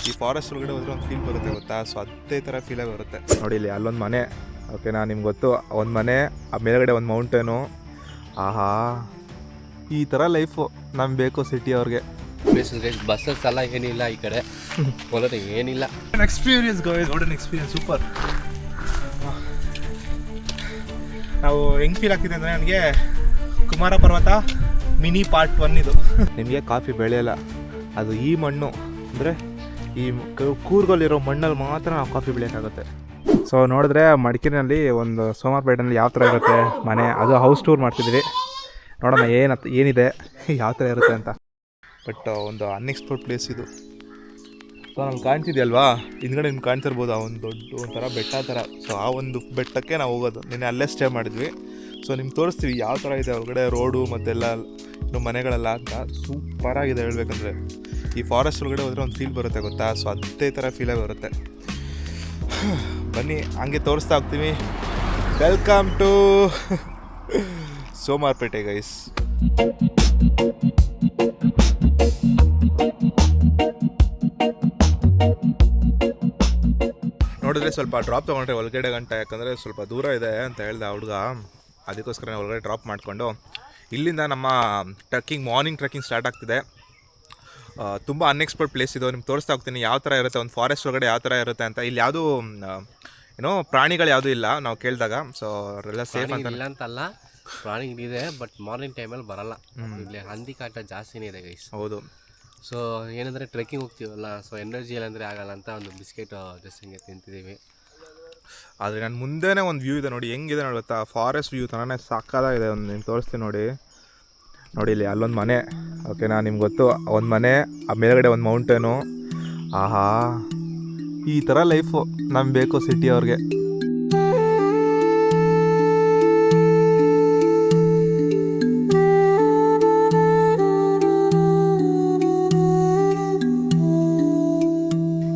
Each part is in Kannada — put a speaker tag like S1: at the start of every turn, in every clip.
S1: ಈ ಫಾರೆಸ್ಟ್ ಒಳಗಡೆ ಹೋದ್ರೆ ಒಂದು ಫೀಲ್ ಬರುತ್ತೆ ಗೊತ್ತಾ. ಸೊ ಅದೇ ಥರ ಫೀಲಾಗಿ ಬರುತ್ತೆ ನೋಡಿ. ಇಲ್ಲಿ ಅಲ್ಲೊಂದು ಮನೆ, ಓಕೆನಾ, ನಿಮ್ಗೆ ಗೊತ್ತು, ಒಂದು ಮನೆ, ಆ ಮೇಲ್ಗಡೆ ಒಂದು ಮೌಂಟೇನು. ಆಹಾ, ಈ ಥರ ಲೈಫು ನಮ್ಗೆ ಬೇಕು ಸಿಟಿ ಅವ್ರಿಗೆ.
S2: ಬಸ್ಸಸ್ ಎಲ್ಲ ಏನಿಲ್ಲ ಈ ಕಡೆ ಹೋದ್ರೆ ಏನಿಲ್ಲ.
S1: Experience guys, golden experience, super. ನಾವು ಹೆಂಗೆ ಫೀಲ್ ಆಗ್ತಿದೆ ಅಂದರೆ ನನಗೆ ಕುಮಾರ ಪರ್ವತ ಮಿನಿ ಪಾರ್ಟ್ 1 ಇದು. ನಿಮಗೆ ಕಾಫಿ ಬೆಳೆಯಲ್ಲ, ಅದು ಈ ಮಣ್ಣು ಅಂದರೆ ಈ ಕೂರ್ಗಲ್ಲಿರೋ ಮಣ್ಣಲ್ಲಿ ಮಾತ್ರ ನಾವು ಕಾಫಿ ಬೆಳೆಯೋಕ್ಕಾಗುತ್ತೆ. ಸೊ ನೋಡಿದ್ರೆ ಮಡಿಕೇರಿನಲ್ಲಿ ಒಂದು ಸೋಮವಾರಪೇಟೆನಲ್ಲಿ ಯಾವ ಥರ ಇರುತ್ತೆ ಮನೆ, ಅದು ಹೌಸ್ ಟೂರ್ ಮಾಡ್ತಿದ್ದೀವಿ. ನೋಡೋಣ ಏನಿದೆ ಯಾವ ಥರ ಇರುತ್ತೆ ಅಂತ. ಬಟ್ ಒಂದು ಅನ್ಎಕ್ಸ್ಪ್ಲೋರ್ಡ್ ಪ್ಲೇಸ್ ಇದು. ಸೊ ನಮ್ಗೆ ಕಾಣ್ತಿದೆಯಲ್ವಾ, ಹಿಂದ್ಗಡೆ ನಿಮ್ಗೆ ಕಾಣ್ತಿರ್ಬೋದು, ಆ ಒಂದು ದೊಡ್ಡ ಒಂಥರ ಬೆಟ್ಟ ಥರ. ಸೊ ಆ ಒಂದು ಬೆಟ್ಟಕ್ಕೆ ನಾವು ಹೋಗೋದು. ನಿನ್ನೆ ಅಲ್ಲೇ ಸ್ಟೇ ಮಾಡಿದ್ವಿ. ಸೊ ನಿಮ್ಗೆ ತೋರಿಸ್ತೀವಿ ಯಾವ ಥರ ಇದೆ ಹೊರಗಡೆ ರೋಡು ಮತ್ತೆಲ್ಲ ಇನ್ನು ಮನೆಗಳೆಲ್ಲ ಅಂತ. ಸೂಪರಾಗಿದೆ ಹೇಳ್ಬೇಕಂದ್ರೆ. ಈ ಫಾರೆಸ್ಟ್ ಒಳಗಡೆ ಹೋದರೆ ಒಂದು ಫೀಲ್ ಬರುತ್ತೆ ಗೊತ್ತಾ. ಸೊ ಅದೇ ಥರ ಫೀಲಾಗಿ ಬರುತ್ತೆ. ಬನ್ನಿ ಹಂಗೆ ತೋರಿಸ್ತಾ ಹೋಗ್ತೀವಿ. Welcome to Somwarpet guys. ನೋಡಿದ್ರೆ ಸ್ವಲ್ಪ ಡ್ರಾಪ್ ತೊಗೊಂಡ್ರೆ ಒಳಗಡೆ ಗಂಟೆ, ಯಾಕಂದರೆ ಸ್ವಲ್ಪ ದೂರ ಇದೆ ಅಂತ ಹೇಳ್ದೆ ಹುಡುಗ. ಅದಕ್ಕೋಸ್ಕರ ಒಳಗಡೆ ಡ್ರಾಪ್ ಮಾಡಿಕೊಂಡು ಇಲ್ಲಿಂದ ನಮ್ಮ ಮಾರ್ನಿಂಗ್ ಟ್ರೆಕ್ಕಿಂಗ್ ಸ್ಟಾರ್ಟ್ ಆಗ್ತಿದೆ. ತುಂಬ ಅನ್ಎಕ್ಸ್ಪ್ಲೋರ್ಡ್ ಪ್ಲೇಸ್ ಇದು. ನಿಮ್ಗೆ ತೋರಿಸ್ತಾ ಹೋಗ್ತೀನಿ ಯಾವ ಥರ ಇರುತ್ತೆ, ಒಂದು ಫಾರೆಸ್ಟ್ ಒಳಗಡೆ ಯಾವ ಥರ ಇರುತ್ತೆ ಅಂತ. ಇಲ್ಲಿ ಯಾವುದೂ ಏನೋ ಪ್ರಾಣಿಗಳು ಯಾವುದೂ ಇಲ್ಲ ನಾವು ಕೇಳಿದಾಗ. ಸೊ ಅವರೆಲ್ಲ ಸೇಫ್ ಅಂತ
S2: ಇಲ್ಲ ಅಂತಲ್ಲ, ಪ್ರಾಣಿಗಳಿದೆ, ಬಟ್ ಮಾರ್ನಿಂಗ್ ಟೈಮಲ್ಲಿ ಬರಲ್ಲ. ಇಲ್ಲಿ ಹಂದಿ ಕಾಟ ಜಾಸ್ತಿನೇ ಇದೆ ಗೈಸ್.
S1: ಹೌದು.
S2: ಸೊ ಏನಂದರೆ ಟ್ರೆಕ್ಕಿಂಗ್ ಹೋಗ್ತೀವಲ್ಲ, ಸೊ ಎನರ್ಜಿ ಇಲ್ಲಾಂದರೆ ಆಗಲ್ಲ ಅಂತ ಒಂದು ಬಿಸ್ಕೆಟ್ ಜಸ್ಟ್ ಹಿಂಗೆ ತಿಂತಿದ್ದೀವಿ.
S1: ಆದರೆ ನನ್ನ ಮುಂದೆನೇ ಒಂದು ವ್ಯೂ ಇದೆ ನೋಡಿ, ಹೆಂಗಿದೆ ನೋಡಿ ಗೊತ್ತಾ. ಫಾರೆಸ್ಟ್ ವ್ಯೂ ಥರನೇ ಸಾಕಾಗಿದೆ. ಒಂದು ನಿಮ್ಗೆ ತೋರಿಸ್ತೀನಿ ನೋಡಿ. ಇಲ್ಲಿ ಅಲ್ಲೊಂದು ಮನೆ, ಓಕೆನಾ, ನಿಮ್ಗೆ ಗೊತ್ತು, ಒಂದು ಮನೆ, ಆ ಮೇಲ್ಗಡೆ ಒಂದು ಮೌಂಟೇನು. ಆಹಾ, ಈ ಥರ ಲೈಫು ನಮ್ಗೆ ಬೇಕು ಸಿಟಿ ಅವ್ರಿಗೆ.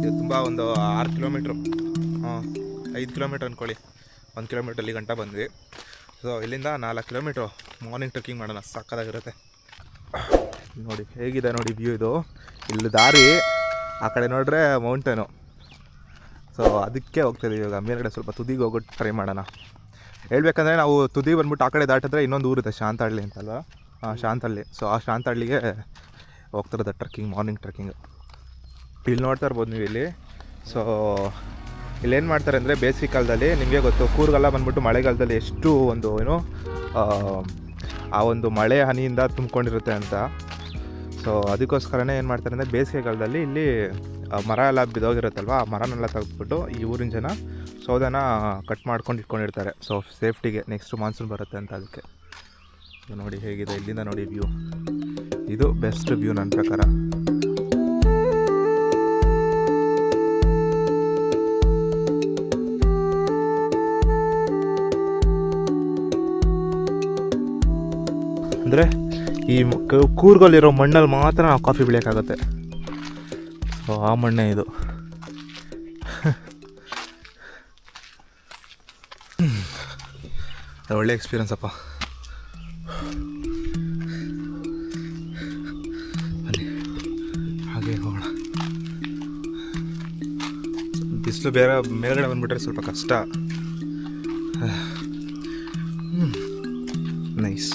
S1: ಇದು ತುಂಬ ಒಂದು 6 ಕಿಲೋಮೀಟ್ರು, 5 ಕಿಲೋಮೀಟ್ರ್ ಅಂದ್ಕೊಳ್ಳಿ. 1 ಕಿಲೋಮೀಟ್ರ್ ಅಲ್ಲಿ ಗಂಟ ಬಂದ್ವಿ. ಸೊ ಇಲ್ಲಿಂದ 4 ಕಿಲೋಮೀಟ್ರು ಮಾರ್ನಿಂಗ್ ಟ್ರೆಕ್ಕಿಂಗ್ ಮಾಡೋಣ, ಸಕ್ಕತ್ತಾಗಿರುತ್ತೆ. ನೋಡಿ ಹೇಗಿದೆ ನೋಡಿ ವ್ಯೂ ಇದು. ಇಲ್ಲಿ ದಾರಿ ಆ ಕಡೆ ನೋಡಿದ್ರೆ ಮೌಂಟೇನು. ಸೊ ಅದಕ್ಕೆ ಹೋಗ್ತಾಯಿದ್ದೀವಿ ಇವಾಗ. ಮೇಲ್ಗಡೆ ಸ್ವಲ್ಪ ತುದಿಗೆ ಹೋಗೋದು ಟ್ರೈ ಮಾಡೋಣ. ಹೇಳ್ಬೇಕಂದ್ರೆ ನಾವು ತುದಿ ಬಂದ್ಬಿಟ್ಟು ಆ ಕಡೆ ದಾಟಿದ್ರೆ ಇನ್ನೊಂದು ಊರಿದೆ, ಶಾಂತಹಳ್ಳಿ ಅಂತಲ್ವ. ಶಾಂತಹಳ್ಳಿ. ಸೊ ಆ ಶಾಂತಹಳ್ಳಿಗೆ ಹೋಗ್ತಿರೋದು ಟ್ರೆಕ್ಕಿಂಗ್, ಮಾರ್ನಿಂಗ್ ಟ್ರೆಕ್ಕಿಂಗ್. ಇಲ್ಲಿ ನೋಡ್ತಾ ಇರ್ಬೋದು ನೀವು ಇಲ್ಲಿ. ಸೊ ಇಲ್ಲೇನು ಮಾಡ್ತಾರೆ ಅಂದರೆ ಬೇಸಿಗೆ ಕಾಲದಲ್ಲಿ ನಿಮಗೆ ಗೊತ್ತು, ಕೂರ್ಗೆಲ್ಲ ಬಂದ್ಬಿಟ್ಟು ಮಳೆಗಾಲದಲ್ಲಿ ಎಷ್ಟು ಒಂದು ಏನೋ ಆ ಒಂದು ಮಳೆ ಹನಿಯಿಂದ ತುಂಬ್ಕೊಂಡಿರುತ್ತೆ ಅಂತ. ಸೊ ಅದಕ್ಕೋಸ್ಕರನೇ ಏನು ಮಾಡ್ತಾರೆ ಅಂದರೆ ಬೇಸಿಗೆ ಕಾಲದಲ್ಲಿ ಇಲ್ಲಿ ಮರ ಎಲ್ಲ ಬಿದ್ದೋಗಿರುತ್ತಲ್ವ, ಆ ಮರನೆಲ್ಲ ತೆಗೆದ್ಬಿಟ್ಟು ಈ ಊರಿನ ಜನ ಸೌದೆನ ಕಟ್ ಮಾಡ್ಕೊಂಡು ಇಟ್ಕೊಂಡಿರ್ತಾರೆ. ಸೊ ಸೇಫ್ಟಿಗೆ, ನೆಕ್ಸ್ಟ್ ಮಾನ್ಸೂನ್ ಬರುತ್ತೆ ಅಂತ. ಅದಕ್ಕೆ ನೋಡಿ ಹೇಗಿದೆ ಇಲ್ಲಿಂದ ನೋಡಿ ವ್ಯೂ. ಇದು ಬೆಸ್ಟ್ ವ್ಯೂ ನನ್ನ ಪ್ರಕಾರ. ಅಂದರೆ ಈ ಕೂರ್ಗಲ್ಲಿರೋ ಮಣ್ಣಲ್ಲಿ ಮಾತ್ರ ನಾವು ಕಾಫಿ ಬೆಳೆಯೋಕ್ಕಾಗುತ್ತೆ. ಸೊ ಆ ಮಣ್ಣೆ ಇದು. ಒಳ್ಳೆ ಎಕ್ಸ್ಪೀರಿಯನ್ಸ್ ಅಪ್ಪ. ಹಾಗೆ ಹೋಗೋಣ. ಬಿಸಿಲು ಬೇರೆ ಮೇಲ್ಗಡೆ ಬಂದುಬಿಟ್ರೆ ಸ್ವಲ್ಪ ಕಷ್ಟ. ನೈಸ್.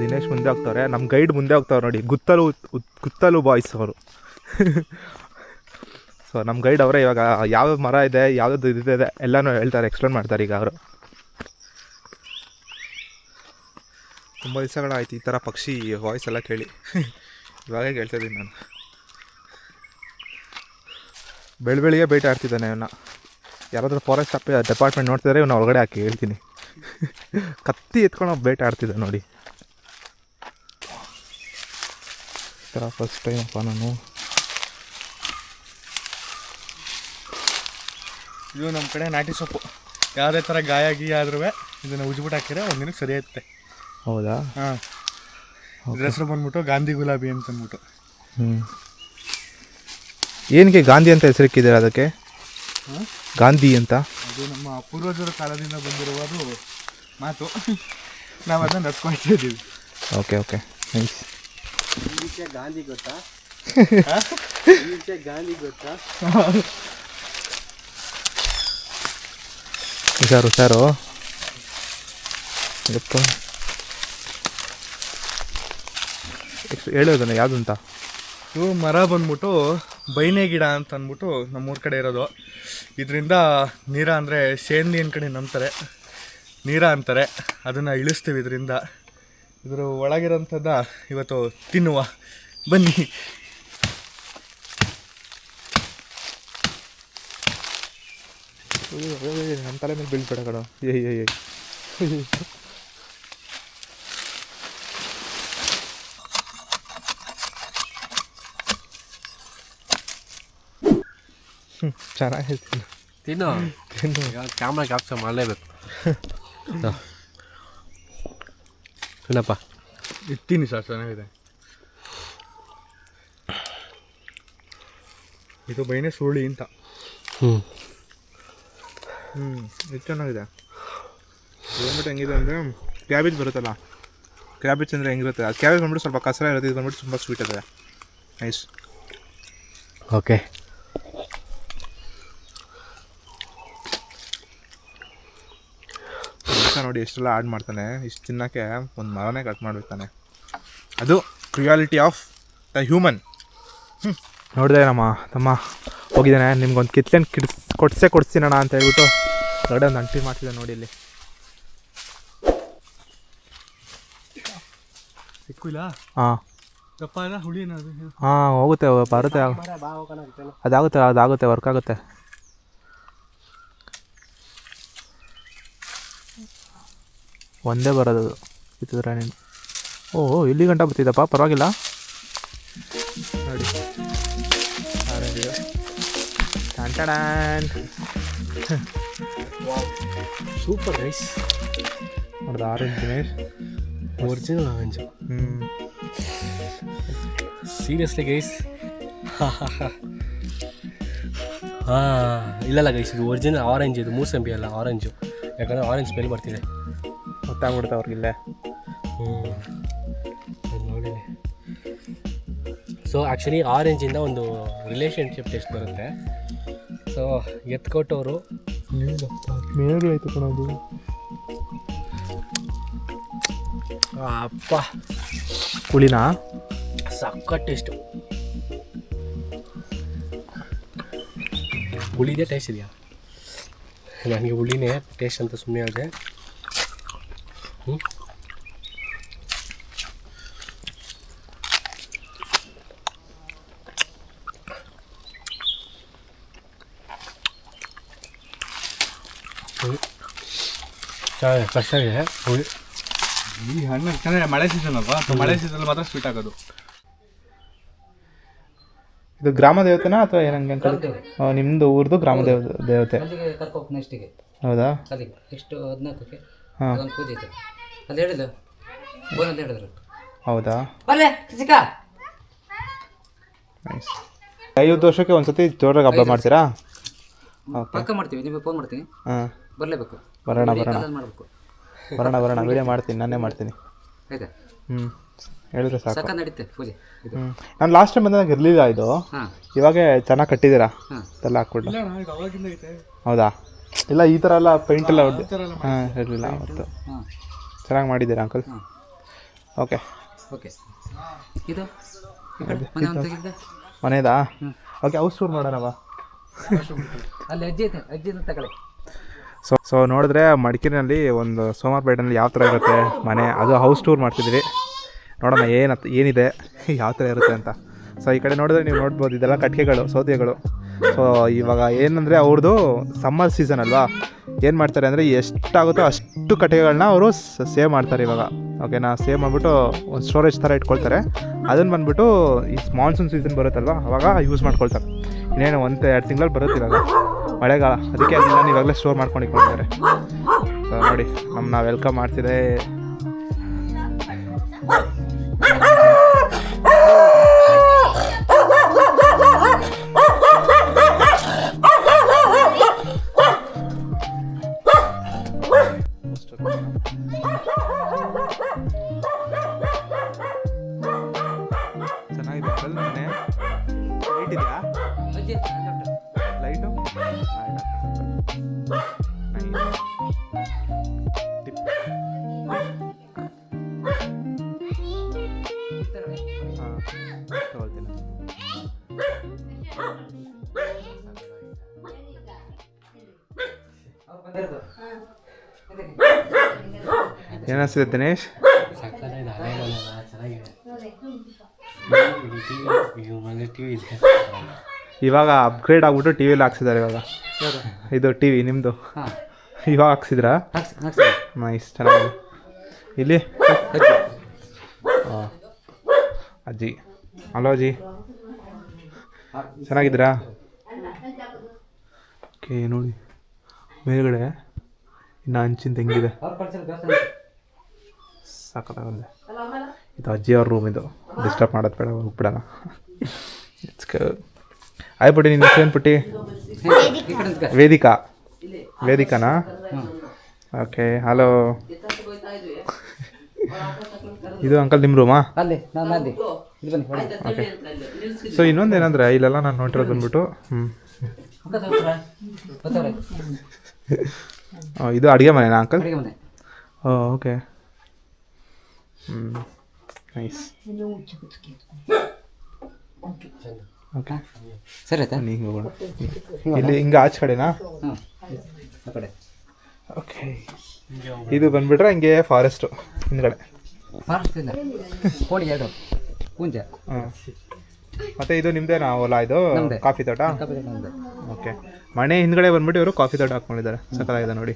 S1: ದಿನೇಶ್ ಮುಂದೆ ಹೋಗ್ತವ್ರೆ, ನಮ್ಮ ಗೈಡ್ ಮುಂದೆ ಹೋಗ್ತವ್ರೆ ನೋಡಿ. ಗುತ್ತಲು ಬಾಯ್ಸ್ ಅವರು. ಸೊ ನಮ್ಮ ಗೈಡ್ ಅವರೇ ಇವಾಗ ಯಾವ ಮರ ಇದೆ, ಯಾವುದದು ಇದಿದೆ ಎಲ್ಲನೂ ಹೇಳ್ತಾರೆ, ಎಕ್ಸ್ಪ್ಲೇನ್ ಮಾಡ್ತಾರೆ ಈಗ ಅವರು. ತುಂಬ ದಿವಸಗಳಾಯ್ತು ಈ ಥರ ಪಕ್ಷಿ ವಾಯ್ಸ್ ಎಲ್ಲ ಕೇಳಿ. ಇವಾಗೇ ಕೇಳ್ತಾಯಿದ್ದೀನಿ ನಾನು. ಬೆಳಿಗ್ಗೆ ಭೇಟಿ ಆಡ್ತಿದ್ದಾನೆ ಇವನ್ನ. ಯಾರಾದರೂ ಫಾರೆಸ್ಟ್ ಡಿಪಾರ್ಟ್ಮೆಂಟ್ ನೋಡ್ತಿದ್ದಾರೆ, ಇವನ್ನ ಒಳಗಡೆ ಹಾಕಿ ಹೇಳ್ತೀನಿ. ಕತ್ತಿ ಎತ್ಕೊಂಡು ಭೇಟಿ ಆಡ್ತಿದ್ದೆ ನೋಡಿ. ಈ ಥರ ಫಸ್ಟ್ ಟೈಮ್ ಅಪ್ಪ ನಾನು.
S3: ಇದು ನಮ್ಮ ಕಡೆ ನಾಟಿ ಸೊಪ್ಪು. ಯಾವುದೇ ಥರ ಗಾಯ ಗೀಯ ಆದ್ರೂ ಇದನ್ನು ಉಜ್ಬಿಟ್ಟು ಹಾಕಿದ್ರೆ ಒಂದಿನಕ್ಕೆ ಸರಿ ಆಯ್ತದೆ.
S1: ಹೌದಾ?
S3: ಹಾಂ. ಇದ್ರ ಹೆಸರು ಬಂದ್ಬಿಟ್ಟು ಗಾಂಧಿ ಗುಲಾಬಿ ಅಂತ ಅಂದ್ಬಿಟ್ಟು.
S1: ಏನಕ್ಕೆ ಗಾಂಧಿ ಅಂತ ಹೆಸರಿಕ್ಕಿದ್ದೀರ ಅದಕ್ಕೆ? ಗಾಂಧಿ ಅಂತ
S3: ಅದು ನಮ್ಮ ಪೂರ್ವಜರ ಕಾಲದಿಂದ ಬಂದಿರುವುದು ಮಾತು. ನಾವು ಅದನ್ನು ನಡ್ಕೊಳ್ತಾ ಇದ್ದೀವಿ.
S1: Okay okay nice.
S2: ಈಚೆ ಗಾಂಧಿ ಗೊತ್ತಾ? ಈಚೆ ಗಾಂಧಿ ಗೊತ್ತಾ?
S1: ಹುಷಾರು ಗೊತ್ತು. ಹೇಳೋದನ್ನ ಯಾವುದು ಅಂತ.
S3: ಇವು ಮರ ಬಂದ್ಬಿಟ್ಟು ಬೈನೆ ಗಿಡ ಅಂತ ಅಂದ್ಬಿಟ್ಟು ನಮ್ಮೂರ ಕಡೆ ಇರೋದು. ಇದರಿಂದ ನೀರ ಅಂದರೆ ಸೇಂದಿನ ಕಡೆ ನಂಬ್ತಾರೆ, ನೀರ ಅಂತಾರೆ. ಅದನ್ನು ಇಳಿಸ್ತೀವಿ ಇದರಿಂದ. ಇದ್ರ ಒಳಗಿರೋಂಥದ್ದ ಇವತ್ತು ತಿನ್ನುವ ಬನ್ನಿ.
S1: ನಮ್ಮ ತಲೆ ಮೇಲೆ ಬೀಳ್ಬೇಡ ಕಣೋ. ಏಯ್ ಚೆನ್ನಾಗಿ
S2: ತಿನ್ನು ಕ್ಯಾಮ್ರಾ ಕ್ಯಾಪ್ಚರ್ ಮಾಡಲೇಬೇಕು. ಏನಪ್ಪ
S3: ಇರ್ತೀನಿ ಸರ್, ಚೆನ್ನಾಗಿದೆ. ಇದು ಬೈನೆ ಸುರುಳಿ ಅಂತ.
S1: ಇದು ಚೆನ್ನಾಗಿದೆ. ಬಂದ್ಬಿಟ್ಟು ಹೆಂಗಿದೆ ಅಂದರೆ ಕ್ಯಾಬೇಜ್ ಬರುತ್ತಲ್ಲ, ಕ್ಯಾಬೇಜ್ ಅಂದರೆ ಹೆಂಗಿರುತ್ತೆ, ಅದು ಕ್ಯಾಬೇಜ್ ಬಂದ್ಬಿಟ್ಟು ಸ್ವಲ್ಪ ಕಸರ ಇರುತ್ತೆ, ಇದು ಬಂದ್ಬಿಟ್ಟು ತುಂಬ ಸ್ವೀಟ್ ಇದೆ. ನೈಸ್.
S2: ಓಕೆ.
S1: ನೋಡಿ ಎಷ್ಟೆಲ್ಲ ಆ್ಯಡ್ ಮಾಡ್ತಾನೆ. ಇಷ್ಟು ತಿನ್ನೋಕ್ಕೆ ಒಂದು ಮರನೇ ಕಟ್ ಮಾಡಿರ್ತಾನೆ. ಅದು ಕ್ರಿಯಾಲಿಟಿ ಆಫ್ ದ ಹ್ಯೂಮನ್. ನೋಡಿದೆ ನಮ್ಮ ತಮ್ಮ ಹೋಗಿದ್ದಾನೆ, ನಿಮ್ಗೊಂದು ಕಿತ್ಲೆನ್ ಕೊಡ್ಸ್ತೀನಣ್ಣ ಅಂತ ಹೇಳ್ಬಿಟ್ಟು ಹೊರಗಡೆ ಒಂದು ಅಂಟಿ ಮಾಡ್ತಿದ್ದೆ ನೋಡಿ ಇಲ್ಲಿ.
S3: ಸಿಕ್ಕಿಲ್ಲ.
S1: ಹಾಂ
S3: ದಪ್ಪ ಅಲ್ಲ ಹುಳಿ
S1: ಹಾಂ ಹೋಗುತ್ತೆ, ಬರುತ್ತೆ, ಅದಾಗುತ್ತೆ ವರ್ಕ್ ಆಗುತ್ತೆ. ಒಂದೇ ಬರೋದು ಇತ್ತಿದ್ರೆ ನೀನು. ಓಹ್ ಇಲ್ಲಿ ಗಂಟ ಬರ್ತಿದ್ದಪ್ಪ, ಪರವಾಗಿಲ್ಲ ನೋಡಿ.
S2: ಸೂಪರ್ ರೈಸ್
S1: ನೋಡ್ದು orange
S2: original orange. Seriously guys. ಇಲ್ಲಲ್ಲ ಗೈಸ್, ಇದು ಒರಿಜಿನಲ್ ಆರೆಂಜ್, ಇದು ಮೂಸಂಬಿ ಅಲ್ಲ ಆರೆಂಜು. ಯಾಕಂದರೆ ಆರೆಂಜ್ ಸ್ಮೆಲ್ ಬರ್ತಿದೆ,
S1: ಗೊತ್ತಾಗ್ಬಿಡುತ್ತೆ ಅವ್ರಿಗಿಲ್ಲೇ.
S2: ನೋಡಿ. ಸೊ ಆ್ಯಕ್ಚುಲಿ ಆರೆಂಜಿಂದ ಒಂದು ರಿಲೇಷನ್ಶಿಪ್ ಟೆಸ್ಟ್ ಬರುತ್ತೆ. ಸೊ ಎತ್ಕೊಟ್ಟವರು
S1: ಮೇಲು ಆಯಿತು ಕಣೋದು.
S2: ಅಪ್ಪ
S1: ಹುಳಿನಾ
S2: ಸಕ್ಕತ್ ಟೇಸ್ಟು. ಹುಳಿದೇ ಟೇಸ್ಟ್ ಇದೆಯಾ? ನನಗೆ ಹುಳಿನೇ ಟೇಸ್ಟ್ ಅಂತ ಸುಮ್ಮನೆ ಹೇಳಿದೆ. ಚೆನ್ನಾಗಿದೆ, ಕಷ್ಟಾಗಿದೆ ಹುಳಿ.
S3: ಈ ಹಣ್ಣು ಚೆನ್ನಾಗಿ ಮಳೆ ಸೀಸನ್ ಅಲ್ವಾ, ಮಳೆ ಸೀಸನ್ ಮಾತ್ರ ಸ್ವೀಟ್ ಆಗೋದು.
S1: ಇದು ಗ್ರಾಮ ದೇವತೆನಾ ಅಥವಾ ಏನಂಗೆ ಅಂತ? ನಿಮ್ಮದು ಊರ್ದು ಗ್ರಾಮ ದೇವತೆ.
S4: ನೆಕ್ಸ್ಟಿಗೆ
S1: ಹೌದಾ?
S4: ಅಲ್ಲಿಗೆ ಎಷ್ಟು 14ಕ್ಕೆ
S1: ಹಾಂ
S4: ಅದೊಂದು ಪೂಜೆ ಐತೆ. ಅದು ಹೇಳಿದ್ದು ಬೋನ್ ಅಂತ ಹೇಳಿದ್ರು.
S1: ಹೌದಾ?
S4: ಅಲ್ಲೇ ಸಿಕ್ಕ
S1: ನೈಸ್. 50 ವರ್ಷಕ್ಕೆ ಒಂದ್ಸತಿ ಜೋರಾಗಿ ಹಬ್ಬ ಮಾಡ್ತೀರಾ?
S4: ಪಕ್ಕ ಮಾಡ್ತೀವಿ, ನಿಮಗೆ ಫೋನ್ ಮಾಡ್ತೀನಿ.
S1: ಹಾಂ
S4: ಬರಲೇಬೇಕು.
S1: ಬರೋಣ
S4: ಮಾಡಬೇಕು.
S1: ಬರೋಣ ವೀಡಿಯೋ ಮಾಡ್ತೀನಿ, ನಾನೇ ಮಾಡ್ತೀನಿ.
S4: ಆಯ್ತಾ?
S1: ಹೇಳಿದ್ರೆ ಸಾಕು.
S4: ಸಕ್ಕ ನಡೀತೆ ಪೂಜೆ ಇದು.
S1: ನಾನು ಲಾಸ್ಟ್ ಟೈಮ್ ಬಂದಾಗ ಇರಲಿಲ್ಲ ಇದು.
S4: ಹಾಂ
S1: ಇವಾಗ ಚೆನ್ನಾಗಿ ಕಟ್ಟಿದ್ದೀರಾ
S4: ಹಾಂ
S1: ಎಲ್ಲ ಹಾಕ್ಬಿಟ್ಟು.
S3: ಇದು ಅವಾಗಿಂದ ಐತೆ.
S1: ಹೌದಾ? ಇಲ್ಲ ಈ ಥರ ಎಲ್ಲ ಪೇಂಟ್ ಎಲ್ಲ ಹಾಂ ಇರಲಿಲ್ಲ ಅವತ್ತು.
S4: ಹಾಂ
S1: ಚೆನ್ನಾಗಿ ಮಾಡಿದ್ದೀರಾ ಅಂಕಲ್.
S4: ಹಾಂ
S1: ಓಕೆ
S4: ಓಕೆ. ಇದು ಈ ಕಡೆ ಮನೆ ಒಂದು ತೆಗಿದ್ದೆ.
S1: ಮನೆದಾ? ಓಕೆ, ಹೌಸ್ ಟೂರ್ ಮಾಡೋಣವಾ?
S4: ಅಲ್ಲಿ ಅಜ್ಜಿ ಐತೆ, ಅಜ್ಜಿ ತಗೊಳ್ಳಿ.
S1: ಸೊ ನೋಡಿದ್ರೆ ಮಡಿಕೇರಿನಲ್ಲಿ ಒಂದು ಸೋಮವಾರಪೇಟೆನಲ್ಲಿ ಯಾವ ಥರ ಇರುತ್ತೆ ಮನೆ, ಅದು ಹೌಸ್ ಟೂರ್ ಮಾಡ್ತಿದ್ದೀರಿ. ನೋಡೋಣ ಏನಿದೆ ಯಾವ ಥರ ಇರುತ್ತೆ ಅಂತ. ಸೊ ಈ ಕಡೆ ನೋಡಿದ್ರೆ ನೀವು ನೋಡ್ಬೋದು, ಇದೆಲ್ಲ ಕಟ್ಟಿಗೆಗಳು, ಸೌದೆಗಳು. ಸೊ ಇವಾಗ ಏನಂದರೆ ಅವ್ರದ್ದು ಸಮ್ಮರ್ ಸೀಸನ್ ಅಲ್ವಾ, ಏನು ಮಾಡ್ತಾರೆ ಅಂದರೆ ಎಷ್ಟಾಗುತ್ತೋ ಅಷ್ಟು ಕಟ್ಟಿಗೆಗಳನ್ನ ಅವರು ಸೇವ್ ಮಾಡ್ತಾರೆ ಇವಾಗ. ಓಕೆನಾ? ಸೇವ್ ಮಾಡಿಬಿಟ್ಟು ಒಂದು ಸ್ಟೋರೇಜ್ ಥರ ಇಟ್ಕೊಳ್ತಾರೆ. ಅದನ್ನು ಬಂದುಬಿಟ್ಟು ಈ ಮಾನ್ಸೂನ್ ಸೀಸನ್ ಬರುತ್ತಲ್ವ ಅವಾಗ ಯೂಸ್ ಮಾಡ್ಕೊಳ್ತಾರೆ. ಇನ್ನೇನು 1-2 ತಿಂಗಳಲ್ಲಿ ಬರುತ್ತೆ ಇವಾಗ ಮಳೆಗಾಲ, ಅದಕ್ಕೆ ಅದನ್ನ ಇವಾಗಲೇ ಸ್ಟೋರ್ ಮಾಡ್ಕೊಂಡು ಇಟ್ಕೊಳ್ತಾರೆ. ಸೊ ನೋಡಿ, ನಮ್ಮನ್ನ ವೆಲ್ಕಮ್ ಮಾಡ್ತಿದೆ. ಮನೆ ಲೈಟ್ ಇದೆಯಾ
S4: ಅಜ್ಜಿ
S1: ಲೈಟು ತಗೊಳ್ತೀನಿ. ಏನಿಸ್ತಿದೆ ದಿನೇಶ್? ಇವಾಗ ಅಪ್ಗ್ರೇಡ್ ಆಗ್ಬಿಟ್ಟು ಟಿ ವಿಲಿ ಹಾಕ್ಸಿದ್ದಾರೆ ಇವಾಗ. ಇದು ಟಿ ವಿ ನಿಮ್ಮದು ಇವಾಗ ಹಾಕ್ಸಿದ್ರಾ? ನೈಸ್, ಚೆನ್ನಾಗಿದೆ. ಇಲ್ಲಿ ಹಾಂ ಅಜ್ಜಿ. ಹಲೋ ಅಜ್ಜಿ, ಚೆನ್ನಾಗಿದ್ದೀರಾ? ಓಕೆ, ನೋಡಿ ಮೇಲ್ಗಡೆ ಇನ್ನು ಹಂಚಿನ ತೆಂಗಿದೆ, ಸಾಕಾಗಲ್ಲ. ಇದು ಅಜ್ಜಿಯವ್ರ ರೂಮ್, ಇದು ಡಿಸ್ಟರ್ಬ್ ಮಾಡೋದು ಬೇಡ, ಹೋಗ್ಬಿಡೋಣ. ಆಯ್ ಪುಟ್ಟಿ, ನಿನ್ನ ಹೆಸರೇನು ಪುಟ್ಟಿ? ವೇದಿಕಾ. ವೇದಿಕಾನಾ? Okay, hello. ಇದು ಅಂಕಲ್ ನಿಮ್ಮ ರೂಮಾ? ಓಕೆ. ಸೊ ಇನ್ನೊಂದು ಏನಂದರೆ ಇಲ್ಲೆಲ್ಲ ನಾನು ನೋಡಿರೋದು ಬಂದ್ಬಿಟ್ಟು ಇದು ಅಡುಗೆ ಮನೆನಾ ಅಂಕಲ್? Okay, nice. ಓಕೆ,
S4: ಸರಿ ಆಯ್ತಾ?
S1: ಹಿಂಗೆ ಹೋಗೋಣ. ಇಲ್ಲಿ ಹಿಂಗೆ ಆಚೆ ಕಡೆನಾ? ಓಕೆ, ಇದು ಬಂದ್ಬಿಟ್ರೆ ಹಿಂಗೆ ಫಾರೆಸ್ಟು ಹಿಂದ್ಗಡೆ.
S4: ಕೋಳಿ ಎರಡು ಪೂಂಜ.
S1: ಹಾಂ, ಮತ್ತು ಇದು ನಿಮ್ಮದೇನಾ ಹೊಲ? ಇದು ಕಾಫಿ ತೋಟ? ಓಕೆ, ಮನೆ ಹಿಂದ್ಗಡೆ ಬಂದ್ಬಿಟ್ಟು ಇವರು ಕಾಫಿ ತೋಟ ಹಾಕ್ಕೊಂಡಿದ್ದಾರೆ. ಸಕ್ಕತ್ತಾಗಿದೆ ನೋಡಿ.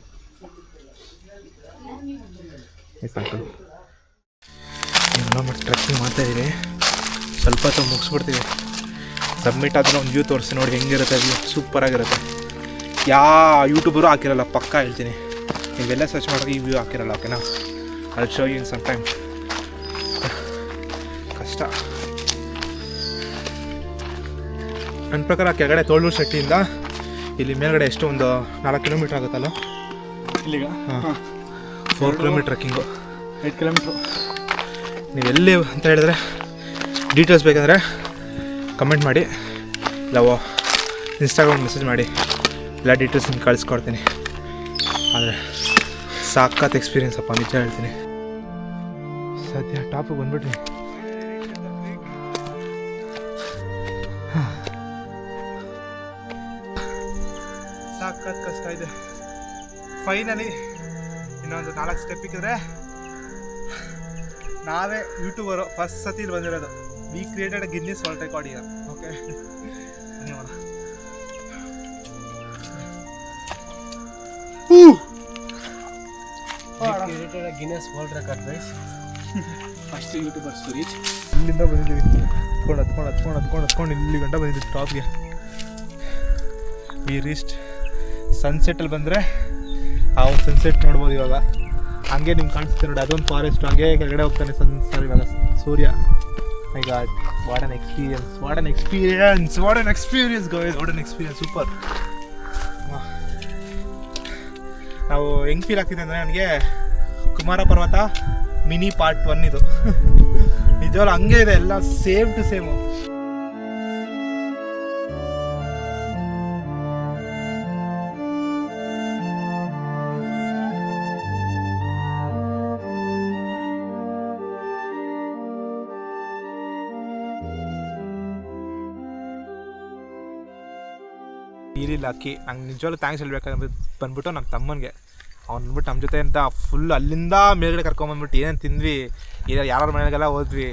S1: ಮತ್ತು ಟ್ರೆಕ್ಕಿಂಗ್ ಮಾಡ್ತಾಯಿದ್ದೀವಿ, ಸ್ವಲ್ಪ ಹೊತ್ತು ಮುಗಿಸ್ಬಿಡ್ತೀವಿ. ಸಬ್ಮಿಟ್ ಆದ್ರೆ ಒಂದು ವ್ಯೂ ತೋರಿಸಿ ನೋಡಿ ಹೆಂಗಿರುತ್ತೆ ವ್ಯೂ. ಸೂಪರಾಗಿರುತ್ತೆ. ಯಾವ ಯೂಟ್ಯೂಬರು ಹಾಕಿರಲ್ಲ, ಪಕ್ಕ ಹೇಳ್ತೀನಿ. ನೀವೆಲ್ಲ ಸರ್ಚ್ ಮಾಡಿದ್ರೆ ಈ ವ್ಯೂ ಹಾಕಿರಲ್ಲ. ಓಕೆನಾ? ಅಲ್ಲಿ ಶೋ ಇನ್ ಸಮ್ ಟೈಮ್. ಕಷ್ಟ. ನನ್ನ ಪ್ರಕಾರ ಕೆಳಗಡೆ ತೋಳೂರು ಶೆಟ್ಟಿಯಿಂದ ಇಲ್ಲಿ ಮೇಲ್ಗಡೆ ಎಷ್ಟು ಒಂದು 4 ಕಿಲೋಮೀಟ್ರ್ ಆಗುತ್ತಲ್ಲ ಇಲ್ಲಿಗ? ಹಾಂ, 4 ಕಿಲೋಮೀಟ್ರ್ ಟ್ರೆಕ್ಕಿಂಗು, 8 ಕಿಲೋಮೀಟ್ರು. ನೀವೆಲ್ಲಿ ಅಂತ ಹೇಳಿದ್ರೆ ಡೀಟೇಲ್ಸ್ ಬೇಕಂದರೆ ಕಮೆಂಟ್ ಮಾಡಿ, ಇಲ್ಲ ಇನ್ಸ್ಟಾಗ್ರಾಮ್ ಮೆಸೇಜ್ ಮಾಡಿ, ಎಲ್ಲ ಡೀಟೇಲ್ಸ್ ನಿಮ್ಗೆ ಕಳಿಸ್ಕೊಡ್ತೀನಿ. ಆದರೆ ಸಾಕಾತ್ ಎಕ್ಸ್ಪೀರಿಯನ್ಸ್ ಅಪ್ಪ, ನಿಜ ಹೇಳ್ತೀನಿ. ಸದ್ಯ ಟಾಪಿಗೆ ಬಂದ್ಬಿಟ್ರಿ. ಸಾಕಾತ್ ಕಷ್ಟ ಇದೆ. ಫೈನಲಿ ಇನ್ನೊಂದು 4 ಸ್ಟೆಪ್ ಇಕ್ಕಿದ್ರೆ ನಾವೇ ಯೂಟ್ಯೂಬರು ಫಸ್ಟ್ ಸತಿ ಇಲ್ಲಿ ಬಂದಿರೋದು. We created Guinness world record year. Okay, ಧನ್ಯವಾದ.
S2: Guinness world record guys. First YouTubers to reach.
S1: ಇಲ್ಲಿಂದ ಬಂದಿದ್ದೀವಿ, ಹತ್ಕೊಂಡು ಇಲ್ಲಿ ಗಂಟ ಬಂದಿದ್ದೀವಿ ಟಾಪ್ಗೆ. ವಿ ರೀಸ್ಟ್. ಸನ್ಸೆಟ್ಟಲ್ಲಿ ಬಂದರೆ ಆ ಒಂದು ಸನ್ಸೆಟ್ ನೋಡ್ಬೋದು. ಇವಾಗ ಹಂಗೆ ನಿಮ್ಗೆ ಕಾಣಿಸುತ್ತೆ ನೋಡಿ, ಅದೊಂದು ಫಾರೆಸ್ಟ್. ಹಂಗೆ ಕೆಳಗಡೆ ಹೋಗ್ತಾನೆ ಇವಾಗ ಸೂರ್ಯ. My god, what an experience guys, what an experience. Super. ನಾವು ಹೆಂಗೆ ಫೀಲ್ ಆಗ್ತಿದೆ ಅಂದರೆ, ನನಗೆ ಕುಮಾರ ಪರ್ವತ ಮಿನಿ ಪಾರ್ಟ್ 1 ಇದು. ನಿಜವಾಗ್ಲೂ ಹಂಗೆ ಇದೆ, ಎಲ್ಲ ಸೇಮ್ ಟು ಸೇಮು. ಇರಲಿಲ್ಲ ಅಕ್ಕಿ. ನಂಗೆ ನಿಜವಾಗ್ಲೂ ಥ್ಯಾಂಕ್ಸ್ ಹೇಳ್ಬೇಕಂದ್ರೆ ಬಂದ್ಬಿಟ್ಟು ನಮ್ಮ ತಮ್ಮನಿಗೆ. ಅವ್ನು ಬಂದ್ಬಿಟ್ಟು ನಮ್ಮ ಜೊತೆ ಅಂತ ಫುಲ್ ಅಲ್ಲಿಂದ ಮೇಲ್ಗಡೆ ಕರ್ಕೊಂಬಂದ್ಬಿಟ್ಟು ಏನೇನು ತಿಂದ್ವಿ, ಯಾರ ಮನೆಗೆಲ್ಲ ಹೋದ್ವಿ.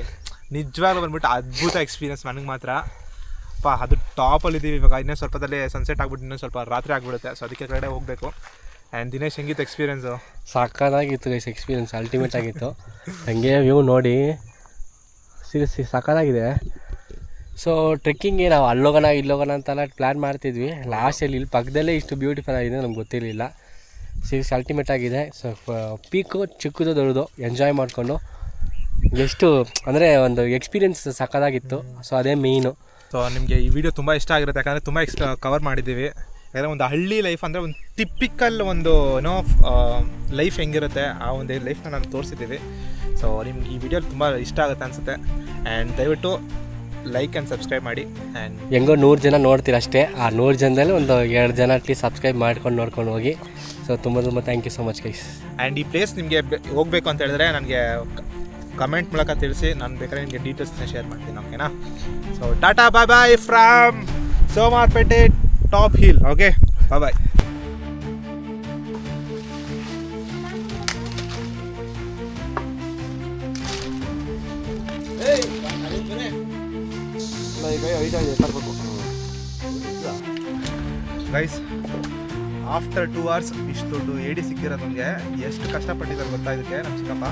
S1: ನಿಜವಾಗ್ಲೂ ಬಂದ್ಬಿಟ್ಟು ಅದ್ಭುತ ಎಕ್ಸ್ಪೀರಿಯನ್ಸ್ ನನಗೆ ಮಾತ್ರ. ಅದು ಟಾಪಲ್ಲಿದ್ದೀವಿ ಇವಾಗ. ಇನ್ನೂ ಸ್ವಲ್ಪದಲ್ಲೇ ಸನ್ಸೆಟ್ ಆಗ್ಬಿಟ್ಟು ಇನ್ನೂ ಸ್ವಲ್ಪ ರಾತ್ರಿ ಆಗಿಬಿಡುತ್ತೆ. ಸೊ ಅದಕ್ಕೆ ಕಡೆ ಹೋಗಬೇಕು. ಆ್ಯಂಡ್ ದಿನೇಶ್ ಹೆಂಗಿತ್ತು ಎಕ್ಸ್ಪೀರಿಯನ್ಸು?
S2: ಸಾಕಾಗಿತ್ತು ಗೈಸ್, ಎಕ್ಸ್ಪೀರಿಯನ್ಸ್ ಅಲ್ಟಿಮೇಟ್ ಆಗಿತ್ತು. ಹಾಗೆ ವ್ಯೂ ನೋಡಿ ಸೀರಿಯಸ್ಲಿ ಸಾಕಾಗಿದೆ. ಸೊ ಟ್ರೆಕ್ಕಿಂಗ್ಗೆ ನಾವು ಅಲ್ಲೋಗೋಣ ಇಲ್ಲೋಗೋಣ ಅಂತೆಲ್ಲ ಪ್ಲ್ಯಾನ್ ಮಾಡ್ತಿದ್ವಿ. ಲಾಸ್ಟಲ್ಲಿ ಇಲ್ಲಿ ಪಕ್ಕದಲ್ಲೇ ಇಷ್ಟು ಬ್ಯೂಟಿಫುಲ್ ಆಗಿದೆ ನಮ್ಗೆ ಗೊತ್ತಿರಲಿಲ್ಲ. ಸೀರಿಯಸ್ ಅಲ್ಟಿಮೇಟ್ ಆಗಿದೆ. ಸೊ ಪೀಕು ಚಿಕ್ಕದು ದೊಡ್ಡದು ಎಂಜಾಯ್ ಮಾಡಿಕೊಂಡು ಎಷ್ಟು ಅಂದರೆ ಒಂದು ಎಕ್ಸ್ಪೀರಿಯನ್ಸ್ ಸಕ್ಕತ್ತಾಗಿತ್ತು. ಸೊ ಅದೇ ಮೇಯ್ನು.
S1: ಸೊ ನಿಮಗೆ ಈ ವಿಡಿಯೋ ತುಂಬ ಇಷ್ಟ ಆಗಿರುತ್ತೆ, ಯಾಕಂದರೆ ತುಂಬ ಕವರ್ ಮಾಡಿದ್ದೀವಿ. ಯಾಕಂದರೆ ಒಂದು ಹಳ್ಳಿ ಲೈಫ್ ಅಂದರೆ ಒಂದು ಟಿಪಿಕಲ್ ಒಂದು ಲೈಫ್ ಹೆಂಗಿರುತ್ತೆ ಆ ಒಂದು ಲೈಫ್ನ ನಾನು ತೋರಿಸಿದ್ದೀವಿ. ಸೊ ನಿಮ್ಗೆ ಈ ವಿಡಿಯೋ ತುಂಬ ಇಷ್ಟ ಆಗುತ್ತೆ ಅನಿಸುತ್ತೆ. ಆ್ಯಂಡ್ ದಯವಿಟ್ಟು ಲೈಕ್ ಆ್ಯಂಡ್ ಸಬ್ಸ್ಕ್ರೈಬ್ ಮಾಡಿ ಆ್ಯಂಡ್
S2: ಹೆಂಗೋ 100 ಜನ ನೋಡ್ತೀರ ಅಷ್ಟೇ. ಆ 100 ಜನದಲ್ಲಿ ಒಂದು 2 ಜನ ಅಟ್ಲೀಸ್ಟ್ ಸಬ್ಸ್ಕ್ರೈಬ್ ನೋಡ್ಕೊಂಡು ಹೋಗಿ. ಸೊ ತುಂಬ thank you so much guys.
S1: And ಈ ಪ್ಲೇಸ್ ನಿಮಗೆ ಹೋಗಬೇಕು ಅಂತ ಹೇಳಿದ್ರೆ ನನಗೆ ಕಮೆಂಟ್ ಮೂಲಕ ತಿಳಿಸಿ, ನಾನು ಬೇಕಾದ್ರೆ ನಿಮಗೆ ಡೀಟೇಲ್ಸ್ನ ಶೇರ್ ಮಾಡ್ತೀನಿ. ಓಕೆನಾ? So tata bye bye from Somwarpet top hill. Okay, bye bye. Guys, after 2 hours ಇಷ್ಟು ದೊಡ್ಡ ಏಡಿ ಸಿಕ್ಕಿರೋದು ನಮಗೆ. ಎಷ್ಟು ಕಷ್ಟಪಟ್ಟಿದ್ದಾರೆ ಗೊತ್ತಾ ಇದಕ್ಕೆ ನಮ್ಮ ಚಿಕ್ಕಪ್ಪ.